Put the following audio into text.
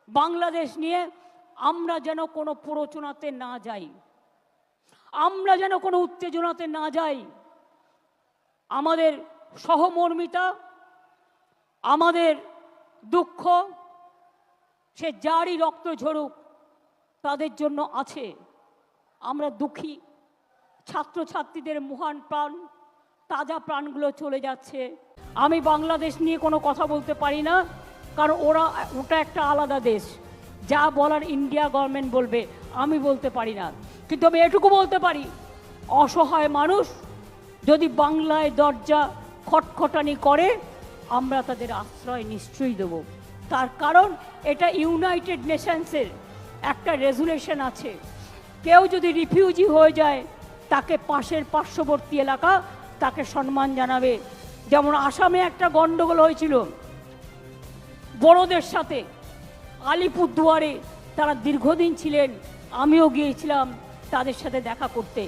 বাংলাদেশ নিয়ে আমরা যেন কোনো প্ররোচনাতে না যাই, আমরা যেন কোনো উত্তেজনাতে না যাই। আমাদের সহমর্মিতা, আমাদের দুঃখ, সে যারই রক্ত ঝরুক তাদের জন্য আছে। আমরা দুঃখী, ছাত্রছাত্রীদের মহান প্রাণ, তাজা প্রাণগুলো চলে যাচ্ছে। আমি বাংলাদেশ নিয়ে কোনো কথা বলতে পারি না, কারণ ওটা একটা আলাদা দেশ। যা বলার ইন্ডিয়া গভর্নমেন্ট বলবে, আমি বলতে পারি না। কিন্তু আমি এটুকু বলতে পারি, অসহায় মানুষ যদি বাংলায় দরজা খটখটানি করে, আমরা তাদের আশ্রয় নিশ্চয়ই দেব। তার কারণ এটা ইউনাইটেড নেশনসের একটা রেজুলেশন আছে। কেউ যদি রিফিউজি হয়ে যায়, তাকে পাশের পার্শ্ববর্তী এলাকা তাকে সম্মান জানাবে। যেমন আসামে একটা গণ্ডগোল হয়েছিল বড়দের সাথে, আলিপুরদুয়ারে তারা দীর্ঘদিন ছিলেন, আমিও গিয়েছিলাম তাদের সাথে দেখা করতে।